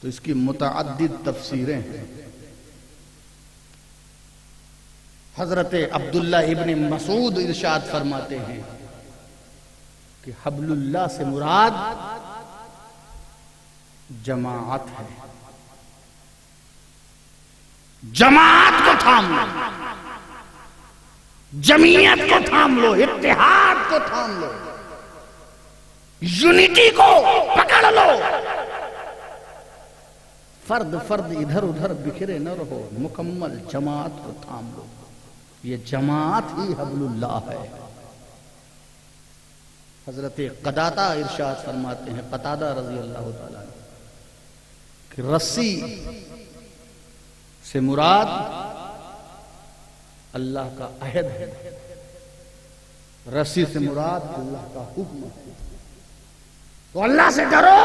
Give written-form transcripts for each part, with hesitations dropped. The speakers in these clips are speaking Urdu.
تو اس کی متعدد تفسیریں ہیں۔ حضرت عبداللہ ابن مسعود ارشاد فرماتے ہیں کہ حبل اللہ سے مراد جماعت ہے۔ جماعت کو تھام لو، جمعیت کو تھام لو، اتحاد کو تھام لو، یونٹی کو پکڑ لو، فرد فرد ادھر ادھر بکھرے نہ رہو، مکمل جماعت کو تھام لو۔ یہ جماعت ہی حبل اللہ ہے۔ حضرت قتادہ ارشاد فرماتے ہیں، قتادہ رضی اللہ تعالیٰ عنہ، کہ رسی سے مراد اللہ کا عہد ہے، رسی سے مراد اللہ کا حکم ہے۔ تو اللہ سے ڈرو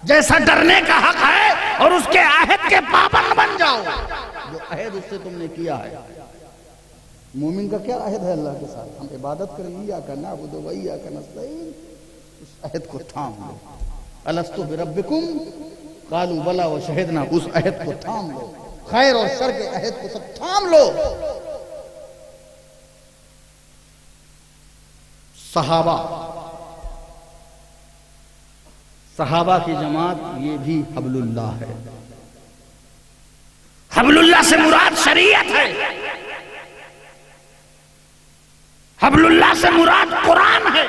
جیسا ڈرنے کا حق ہے، اور اس کے عہد کے پابند بن جاؤ جو عہد اس سے تم نے کیا ہے۔ مومن کا کیا عہد ہے اللہ کے ساتھ؟ ہم عبادت کریں، ایاک نعبد و ایاک نستعین، اس عہد کو تھام لو۔ الستو بربکم قالوا بلا وشہدنا، اس عہد کو تھام لو، خیر اور شر کے عہد کو سب تھام لو۔ صحابہ کی جماعت یہ بھی حبل اللہ ہے۔ حبل اللہ سے مراد شریعت ہے، حبل اللہ سے مراد قرآن ہے،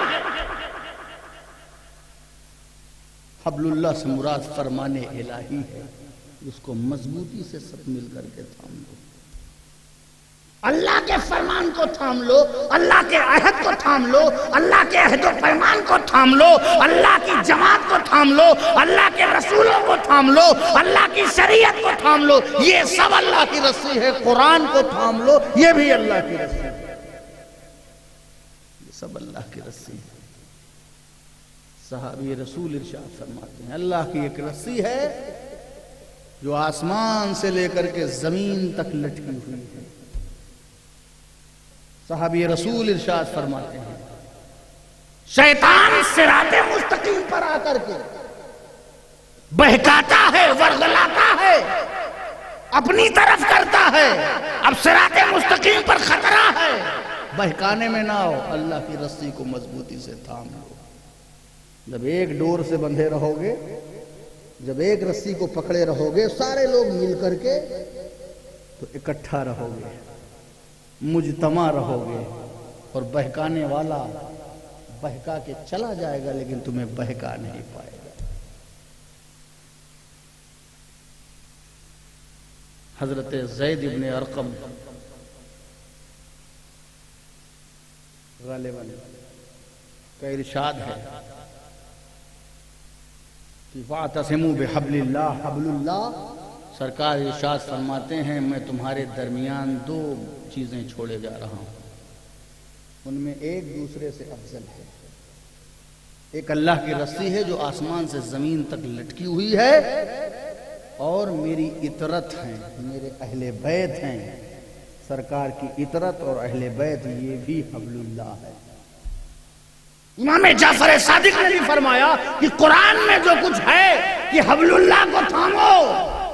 حبل اللہ سے مراد فرمان الہی ہے، اس کو مضبوطی سے سب مل کر کے تھام لو۔ اللہ کے فرمان کو تھام لو، اللہ کے عہد کو تھام لو، اللہ کے عہد و پیمان کو تھام لو، اللہ کی جماعت کو تھام لو، اللہ کے رسولوں کو تھام لو، اللہ کی شریعت کو تھام لو۔ یہ سب اللہ کی رسی ہے۔ قرآن کو تھام لو، یہ بھی اللہ کی رسی ہے، یہ سب اللہ کی رسی ہے۔ صحابی رسول ارشاد فرماتے ہیں، اللہ کی ایک رسی ہے جو آسمان سے لے کر کے زمین تک لٹکی ہوئی ہے۔ صحابی رسول ارشاد فرماتے ہیں، شیطان صراط مستقیم پر آ کر کے بہکاتا ہے، ورغلاتا ہے، اپنی طرف کرتا ہے۔ اب صراط مستقیم پر خطرہ ہے، بہکانے میں نہ آؤ، اللہ کی رسی کو مضبوطی سے تھام لو۔ جب ایک ڈور سے بندھے رہو گے، جب ایک رسی کو پکڑے رہو گے، سارے لوگ مل کر کے، تو اکٹھا رہو گے، مجتمع رہو گے، اور بہکانے والا بہکا کے چلا جائے گا لیکن تمہیں بہکا نہیں پائے گا۔ حضرت زید ابن ارقم غالباً کا ارشاد ہے کہ فَاعْتَصِمُوا بِحَبْلِ اللَّهِ، حبل اللہ، سرکار ارشاد فرماتے ہیں، میں تمہارے درمیان دو چیزیں چھوڑے جا رہا ہوں، ان میں ایک دوسرے سے افضل ہے۔ ایک اللہ کی رسی ہے جو آسمان سے زمین تک لٹکی ہوئی ہے، اور میری اطرت ہیں، میرے اہل بیت ہیں، سرکار کی اطرت اور اہل بیت، یہ بھی حبل اللہ ہے۔ امام جعفر صادق نے بھی فرمایا کہ قرآن میں جو کچھ ہے کہ حبل اللہ کو تھامو،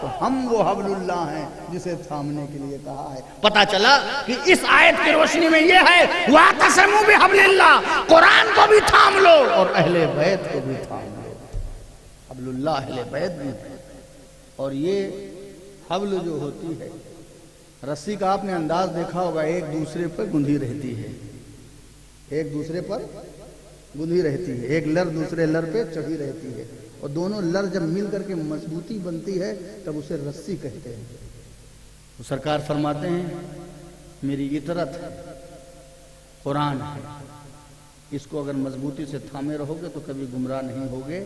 تو ہم وہ حبل اللہ ہیں جسے تھامنے کے لیے کہا ہے۔ پتا چلا کہ اس آیت کی روشنی میں یہ ہے، وَاعْتَصِمُوا بِحَبْلِ اللَّهِ، قرآن کو بھی تھام لو اور اہل بیت کو بھی تھام لو۔ حبل اللہ اہل بیت بھی ہے، اور یہ حبل جو ہوتی ہے، رسی کا آپ نے انداز دیکھا ہوگا، ایک دوسرے پر گندھی رہتی ہے، ایک دوسرے پر گندھی رہتی ہے، ایک لر دوسرے لر پہ چڑھی رہتی ہے، اور دونوں لر جب مل کر کے مضبوطی بنتی ہے تب اسے رسی کہتے ہیں۔ تو سرکار فرماتے ہیں، میری اطرت قرآن ہے، اس کو اگر مضبوطی سے تھامے رہو گے تو کبھی گمراہ نہیں ہوگے،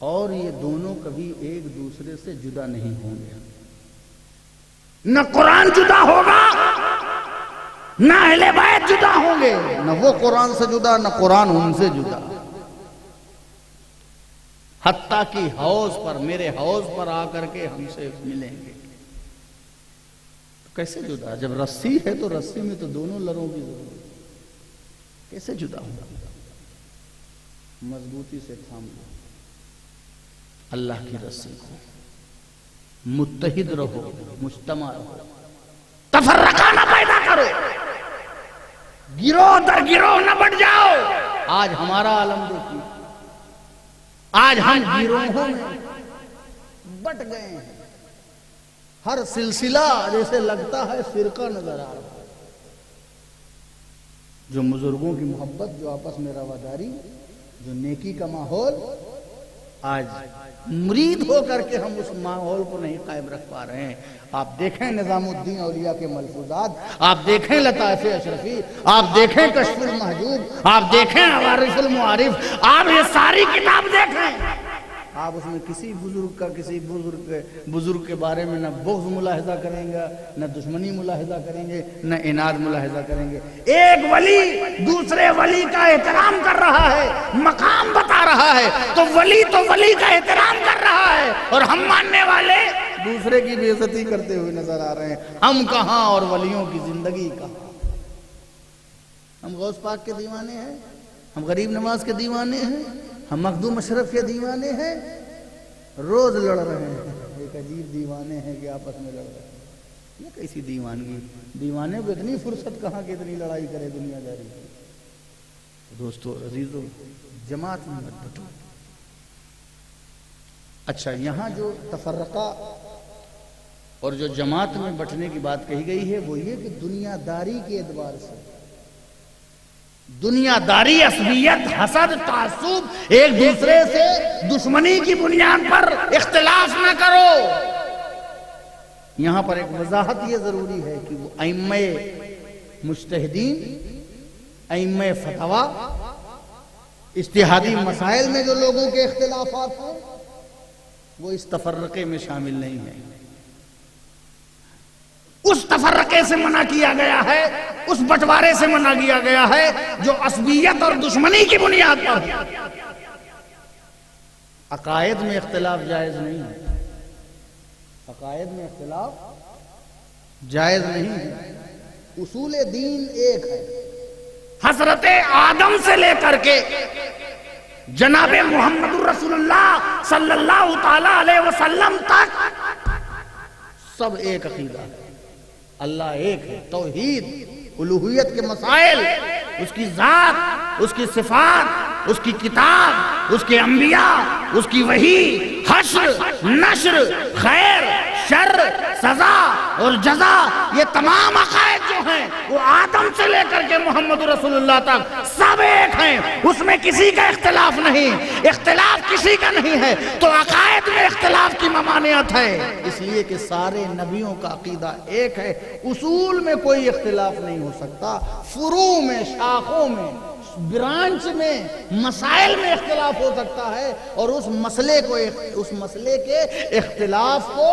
اور یہ دونوں کبھی ایک دوسرے سے جدا نہیں ہوں گے۔ نہ قرآن جدا ہوگا، نہ اہل بیت جدا ہوں گے، نہ وہ قرآن سے جدا، نہ قرآن ان سے جدا۔ حتیٰ کہ حوض پر، میرے حوض پر آ کر کے ہم سے ملیں گے۔ کیسے جدا؟ جب رسی ہے تو رسی میں تو دونوں لروں کی ضرورت ہے، کیسے جدا ہوگا؟ مضبوطی سے تھام لو۔ اللہ کی رسی کو، متحد رہو، مجتمع رہو، تفرقہ نہ پیدا کرو، گروہ در گروہ نہ بٹ جاؤ۔ آج ہمارا عالم دیکھیے، آج ہم گروہوں میں بٹ گئے ہیں، ہر سلسلہ جیسے لگتا ہے فرقہ نظر آ رہا ہے۔ جو بزرگوں کی محبت، جو آپس میں رواداری، جو نیکی کا ماحول، آج مرید ہو کر کے ہم اس ماحول کو نہیں قائم رکھ پا رہے ہیں۔ آپ دیکھیں نظام الدین اولیاء کے ملفوظات، آپ دیکھیں لطائف اشرفی، آپ دیکھیں کشف المحجوب، آپ دیکھیں عوارف المعارف، آپ یہ ساری کتاب دیکھیں، آپ اس میں کسی بزرگ کے بارے میں نہ بغض ملاحظہ کریں گے، نہ دشمنی ملاحظہ کریں گے، نہ اناد ملاحظہ کریں گے۔ ایک ولی دوسرے ولی کا احترام کر رہا ہے، مقام بتا رہا ہے، تو ولی کا احترام کر رہا ہے، اور ہم ماننے والے دوسرے کی بے عزتی کرتے ہوئے نظر آ رہے ہیں۔ ہم کہاں اور ولیوں کی زندگی کہاں؟ ہم غوث پاک کے دیوانے ہیں، ہم غریب نواز کے دیوانے ہیں، ہم مخدوم اشرف کے دیوانے ہیں، روز لڑ رہے ہیں۔ ایک عجیب دیوانے ہیں کہ آپس میں لڑ رہے ہیں، یہ کیسی دیوانگی؟ دیوانے کو اتنی فرصت کہاں کہ اتنی لڑائی کرے دنیا داری کی؟ دوستو عزیزو، جماعت میں مت بٹو۔ اچھا، یہاں جو تفرقہ اور جو جماعت میں بٹنے کی بات کہی گئی ہے وہ یہ کہ دنیا داری کے اعتبار سے، دنیا داری، عصبیت، حسد، تعصب، ایک دوسرے سے دشمنی کی بنیاد پر اختلاف نہ کرو۔ یہاں پر ایک وضاحت یہ ضروری ہے کہ وہ ائمہ مجتہدین، ائمہ فتویٰ، اجتہادی مسائل میں جو لوگوں کے اختلافات ہیں وہ اس تفرقے میں شامل نہیں ہیں۔ اس تفرقے سے منع کیا گیا ہے، اس بٹوارے سے منع کیا گیا ہے جو عصبیت اور دشمنی کی بنیاد پر ہے۔ عقائد میں اختلاف جائز نہیں ہے، عقائد میں اختلاف جائز نہیں ہے، اصول دین ایک ہے۔ حضرت آدم سے لے کر کے جناب محمد رسول اللہ صلی اللہ تعالی علیہ وسلم تک سب ایک عقیدہ ہے، اللہ ایک ہے، توحید، الوہیت کے مسائل، اس کی ذات، اس کی صفات، اس کی کتاب، اس کے انبیاء، اس کی وحی، حشر، نشر، خیر، شر، سزا اور جزا، یہ تمام عقائد جو ہیں وہ آدم سے لے کر کے محمد رسول اللہ تک سب ایک ہیں، اس میں کسی کا اختلاف نہیں، اختلاف کسی کا نہیں ہے۔ تو عقائد میں اختلاف کی ممانعت ہے، اس لیے کہ سارے نبیوں کا عقیدہ ایک ہے، اصول میں کوئی اختلاف نہیں ہو سکتا، فروع میں، شاخوں میں، برانچ میں، مسائل میں اختلاف ہو سکتا ہے، اور اس مسئلے کے اختلاف کو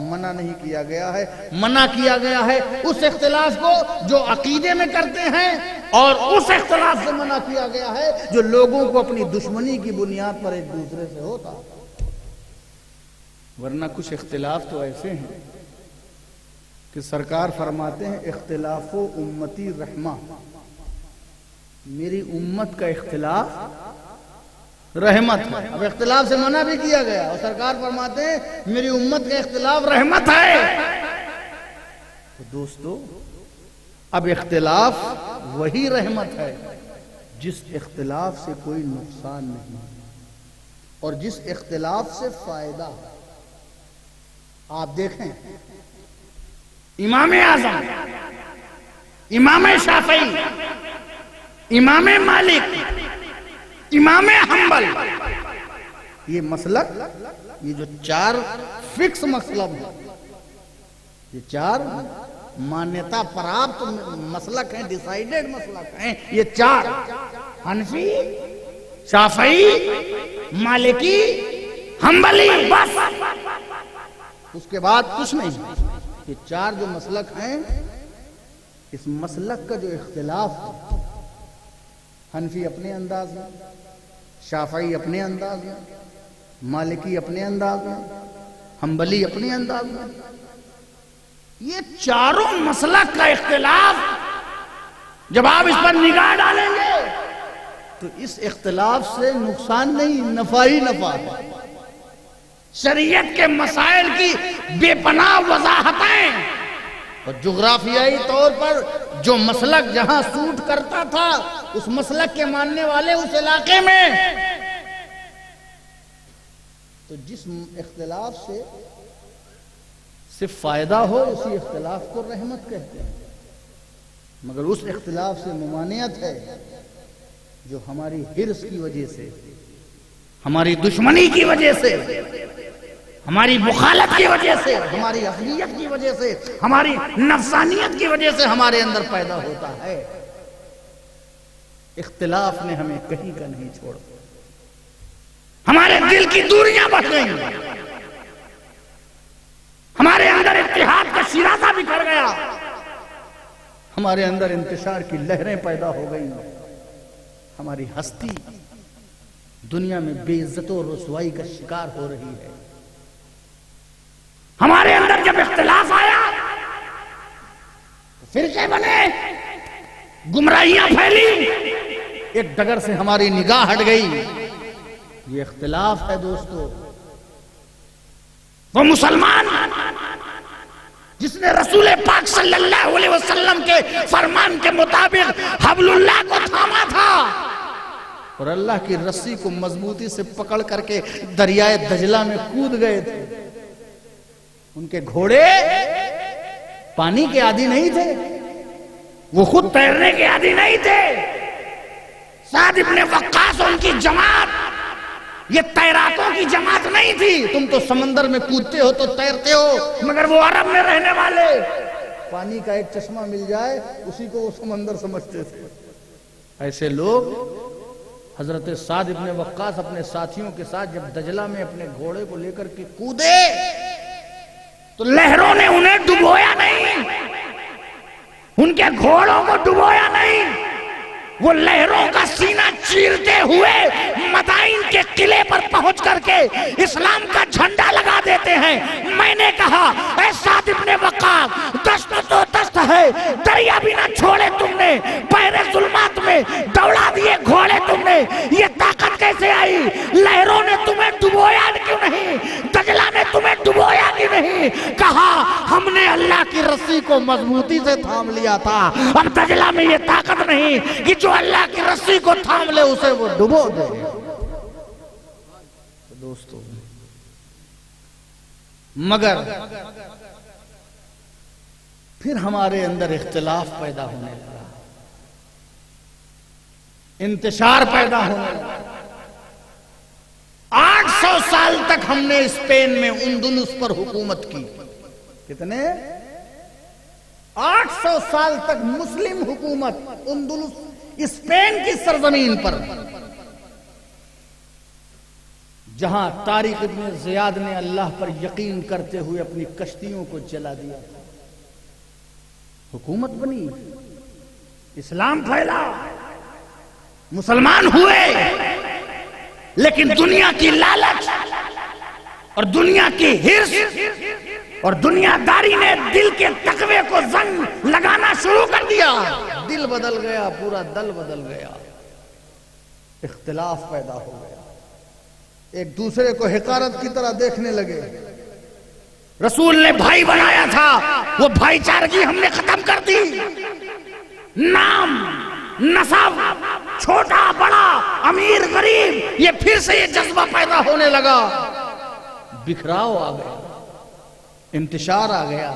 منع نہیں کیا گیا ہے۔ منع کیا گیا ہے اس اختلاف کو جو عقیدے میں کرتے ہیں، اور اس اختلاف سے منع کیا گیا ہے جو لوگوں کو اپنی دشمنی کی بنیاد پر ایک دوسرے سے ہوتا۔ ورنہ کچھ اختلاف تو ایسے ہیں کہ سرکار فرماتے ہیں اختلاف و امتی رحمہ، میری امت کا اختلاف رحمت ہے۔ اب اختلاف سے منع بھی کیا گیا اور سرکار فرماتے ہیں میری امت کا اختلاف رحمت ہے۔ تو دوستو، اب اختلاف وہی رحمت ہے جس اختلاف سے کوئی نقصان نہیں اور جس اختلاف سے فائدہ ہے۔ آپ دیکھیں امام اعظم، امام شافعی، امام مالک، امام حنبل، یہ مسلک، یہ جو چار فکس مسلک ہیں، یہ چار مانیتا پراپت مسلک ہیں، ڈیسائیڈڈ مسلک ہیں، یہ چار حنفی، شافعی، مالکی، حنبلی، بس اس کے بعد کچھ نہیں۔ یہ چار جو مسلک ہیں، اس مسلک کا جو اختلاف ہے، حنفی اپنے انداز میں، شافعی اپنے انداز میں، مالکی اپنے انداز میں، حنبلی اپنے انداز میں، یہ چاروں مسلک کا اختلاف جب آپ اس پر نگاہ ڈالیں گے تو اس اختلاف سے نقصان نہیں، نفع ہی نفع ہے۔ شریعت کے مسائل کی بے پناہ وضاحتیں، اور جغرافیائی طور پر جو مسلک جہاں سوٹ کرتا تھا اس مسلک کے ماننے والے اس علاقے میں، تو جس اختلاف سے صرف فائدہ ہو اسی اختلاف کو رحمت کہتے ہیں، مگر اس اختلاف سے ممانعت ہے جو ہماری حرص کی وجہ سے، ہماری دشمنی کی وجہ سے، ہماری مخالفت کی وجہ سے، ہماری عقلیت کی وجہ سے، ہماری نفسانیت کی وجہ سے ہمارے اندر پیدا ہوتا ہے۔ اختلاف نے ہمیں کہیں کا نہیں چھوڑا، ہمارے دل کی دوریاں بڑھ گئیں، ہمارے اندر اتحاد کا شیرازہ بکھر گیا، ہمارے اندر انتشار کی لہریں پیدا ہو گئیں، ہماری ہستی دنیا میں بے عزت و رسوائی کا شکار ہو رہی ہے۔ ہمارے اندر جب اختلاف آیا فرقے بنے، گمراہیاں پھیلی، ایک ڈگر سے ہماری نگاہ ہٹ گئی۔ یہ اختلاف ہے دوستو، وہ مسلمان جس نے رسول پاک صلی اللہ علیہ وسلم کے فرمان کے مطابق حبل اللہ کو تھاما تھا اور اللہ کی رسی کو مضبوطی سے پکڑ کر کے دریائے دجلہ میں کود گئے تھے۔ ان کے گھوڑے پانی کے عادی نہیں تھے، وہ خود تیرنے کے عادی نہیں تھے۔ سعد ابن وقاص اور ان کی جماعت یہ تیراکوں کی جماعت نہیں تھی۔ تم تو سمندر میں کودتے ہو تو تیرتے ہو، مگر وہ عرب میں رہنے والے پانی کا ایک چشمہ مل جائے اسی کو وہ سمندر سمجھتے تھے۔ ایسے لوگ حضرت سعد ابن وقاص اپنے ساتھیوں کے ساتھ جب دجلہ میں اپنے گھوڑے کو لے کر کے کودے تو لہروں نے انہیں ڈبویا نہیں، ان کے گھوڑوں کو ڈبویا نہیں، وہ لہروں کا سینہ چیرتے ہوئے مدائن کے قلعے پر پہنچ کر کے اسلام کا جھنڈا لگا دیتے ہیں۔ میں نے کہا اے سعد ابن وقاص، دست تو دست ہے، دریا بھی نہ چھوڑے تم نے، بحر ظلمات میں دوڑا دیے گھوڑے تم نے، یہ طاقت کیسے آئی؟ لہروں نے تمہیں ڈبویا کیوں نہیں؟ دجلہ نے تمہیں ڈبویا کیوں نہیں؟ کہا ہم نے اللہ کی رسی کو مضبوطی سے تھام لیا تھا، اب دجلہ میں یہ طاقت نہیں کہ جو اللہ کی رسی کو تھام لے اسے وہ ڈبو دے۔ دوستو مگر پھر ہمارے اندر اختلاف پیدا ہونے لگا، انتشار پیدا ہونے لگا۔ 800 سال تک ہم نے اسپین میں اندلس پر حکومت کی۔ کتنے؟ 800 سال تک مسلم حکومت اندلس اسپین کی سرزمین پر، جہاں طارق ابن زیاد نے اللہ پر یقین کرتے ہوئے اپنی کشتیوں کو جلا دیا، حکومت بنی، اسلام پھیلا، مسلمان ہوئے، لیکن دنیا کی لالچ اور دنیا کی حرص اور دنیا داری نے دل کے تقوی کو زنگ لگانا شروع کر دیا، دل بدل گیا، پورا دل بدل گیا، اختلاف پیدا ہو گیا، ایک دوسرے کو حقارت کی طرح دیکھنے لگے۔ رسول نے بھائی بنایا تھا، وہ بھائی چارگی ہم نے ختم کر دی، نام نسب چھوٹا بڑا امیر غریب یہ پھر سے یہ جذبہ پیدا ہونے لگا، بکھراؤ آ گیا، انتشار آ گیا۔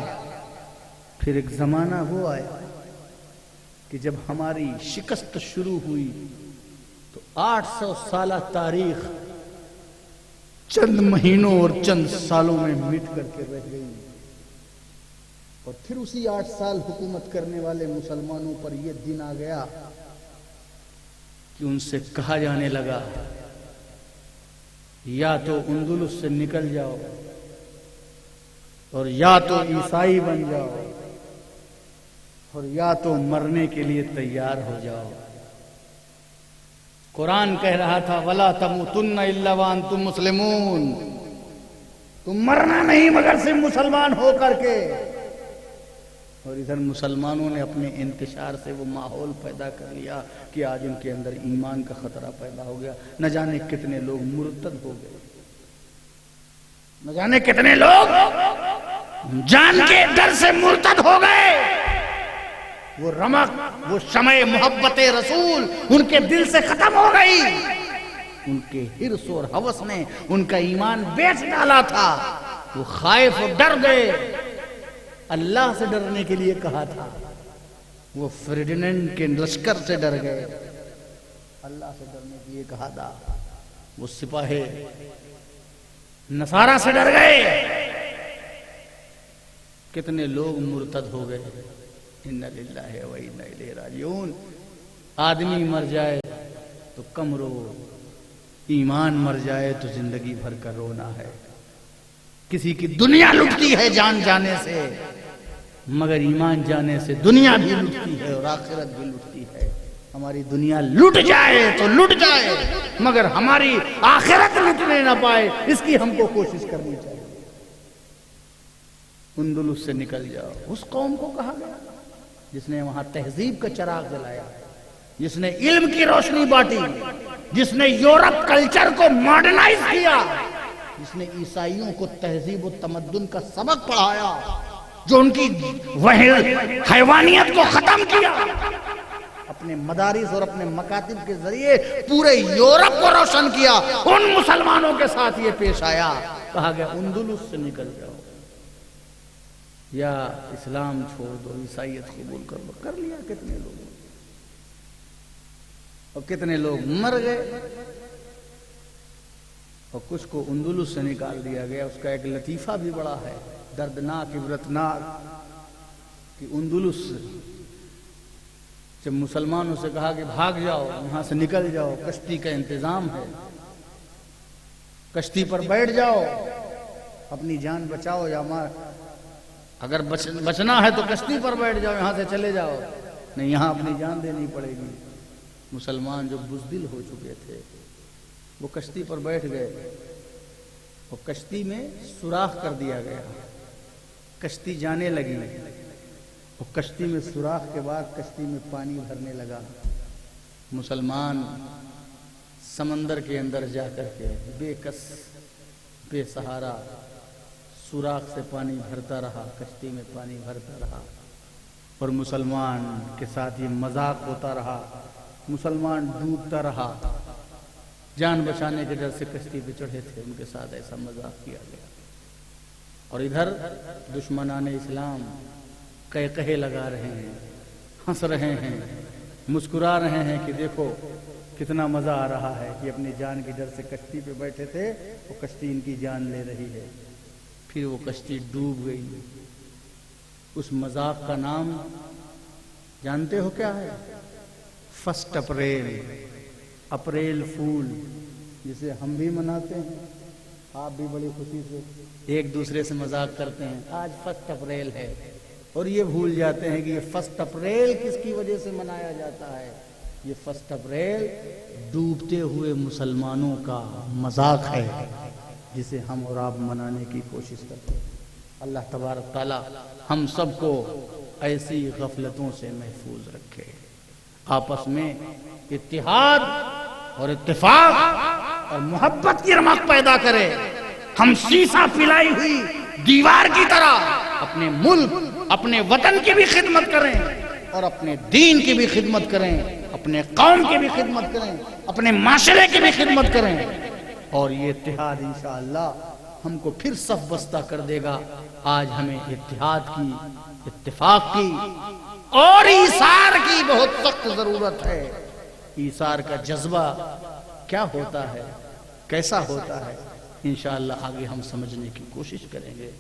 پھر ایک زمانہ وہ آیا کہ جب ہماری شکست شروع ہوئی تو 800 سالہ تاریخ چند مہینوں اور چند سالوں میں مٹ کر کے رہ گئی، اور پھر اسی 8 سال حکومت کرنے والے مسلمانوں پر یہ دن آ گیا کہ ان سے کہا جانے لگا یا تو اندلس سے نکل جاؤ اور یا تو عیسائی بن جاؤ اور یا تو مرنے کے لیے تیار ہو جاؤ۔ قرآن کہہ رہا تھا وَلَا تَمُوتُنَّ إِلَّا وَأَنْتُمْ مُسْلِمُونَ، تم مرنا نہیں مگر صرف مسلمان ہو کر کے۔ اور ادھر مسلمانوں نے اپنے انتشار سے وہ ماحول پیدا کر لیا کہ آج ان کے اندر ایمان کا خطرہ پیدا ہو گیا، نہ جانے کتنے لوگ مرتد ہو گئے۔ نہ جانے کتنے لوگ جان کے ڈر سے مرتد ہو گئے. وہ رمق، وہ شمع محبت رسول ان کے دل سے ختم ہو گئی. ان کے حرص اور ہوس نے ان کا ایمان بیچ ڈالا تھا. وہ خائف اور ڈر گئے. اللہ سے ڈرنے کے لیے کہا تھا، وہ فرڈیننڈ کے لشکر سے ڈر گئے. اللہ سے ڈرنے کے لیے کہا تھا، وہ سپاہی نصارہ سے ڈر گئے. کتنے لوگ مرتد ہو گئے. انا للہ و انا الیہ راجعون. آدمی مر جائے تو کم رو، ایمان مر جائے تو زندگی بھر کا رونا ہے. کسی کی دنیا لٹتی ہے جان جانے سے، مگر ایمان جانے سے دنیا بھی لٹتی ہے اور آخرت بھی لٹتی ہے. ہماری دنیا لٹ جائے تو لٹ جائے، مگر ہماری آخرت لٹنے نہ پائے، اس کی ہم کو کوشش کرنی چاہیے. اندلس سے نکل جاؤ. اس قوم کو کہا گیا جس نے وہاں تہذیب کا چراغ جلایا، جس نے علم کی روشنی بانٹی، جس نے یورپ کلچر کو ماڈرنائز کیا، جس نے عیسائیوں کو تہذیب و تمدن کا سبق پڑھایا، جو ان کی حیوانیت کو ختم کیا، اپنے مدارس اور اپنے مکاتب کے ذریعے پورے یورپ کو روشن کیا. ان مسلمانوں کے ساتھ یہ پیش آیا. کہا گیا اندلس سے نکل جاؤ، یا اسلام چھوڑ دو، عیسائیت قبول کر لو. کر لیا کتنے لوگ، اور کتنے لوگ مر گئے، اور کچھ کو اندلس سے نکال دیا گیا. اس کا ایک لطیفہ بھی بڑا ہے، دردناک عبرتناک، کہ اندلس جب مسلمانوں سے کہا کہ بھاگ جاؤ، یہاں سے نکل جاؤ، کشتی کا انتظام ہے، کشتی پر بیٹھ جاؤ، اپنی جان بچاؤ، یا اگر بچنا ہے تو کشتی پر بیٹھ جاؤ، یہاں سے چلے جاؤ، نہیں یہاں اپنی جان دینی پڑے گی. مسلمان جو بزدل ہو چکے تھے وہ کشتی پر بیٹھ گئے، اور کشتی میں سوراخ کر دیا گیا. کشتی جانے لگی، اور کشتی میں سوراخ کے بعد کشتی میں پانی بھرنے لگا. مسلمان سمندر کے اندر جا کر کے بے کس بے سہارا سوراخ سے پانی بھرتا رہا، کشتی میں پانی بھرتا رہا، اور مسلمان کے ساتھ یہ مذاق ہوتا رہا. مسلمان ڈوبتا رہا، جان بچانے کے ڈر سے کشتی پہ چڑھے تھے، ان کے ساتھ ایسا مذاق کیا گیا. اور ادھر دشمنان اسلام قہقہے لگا رہے ہیں، ہنس رہے ہیں، مسکرا رہے ہیں کہ دیکھو کتنا مزہ آ رہا ہے کہ اپنی جان کے ڈر سے کشتی پہ بیٹھے تھے، وہ کشتی ان کی جان لے رہی ہے. پھر وہ کشتی ڈوب گئی. اس مذاق کا نام جانتے ہو کیا ہے؟ فرسٹ اپریل، اپریل فول، جسے ہم بھی مناتے ہیں. آپ بھی بڑی خوشی سے ایک دوسرے سے مذاق کرتے ہیں، آج فرسٹ اپریل ہے، اور یہ بھول جاتے ہیں کہ یہ فرسٹ اپریل کس کی وجہ سے منایا جاتا ہے. یہ فرسٹ اپریل ڈوبتے ہوئے مسلمانوں کا مذاق ہے، جسے ہم اور آپ منانے کی کوشش کرتے ہیں. اللہ تبارک تعالی ہم سب کو ایسی غفلتوں سے محفوظ رکھے، آپس میں اتحاد اور اتفاق اور محبت کی رمق پیدا کرے. ہم سیسا پلائی ہوئی دیوار کی طرح اپنے ملک، اپنے وطن کی بھی خدمت کریں، اور اپنے دین کی بھی خدمت کریں، اپنے قوم کی بھی خدمت کریں، اپنے معاشرے کی بھی خدمت کریں. اور یہ اتحاد انشاءاللہ ہم کو پھر صف بستہ کر دے گا. آج ہمیں اتحاد کی، اتفاق کی اور ایثار کی بہت سخت ضرورت ہے. ایثار کا جذبہ کیا ہوتا ہے، کیسا ہوتا ہے، انشاءاللہ آگے ہم سمجھنے کی کوشش کریں گے.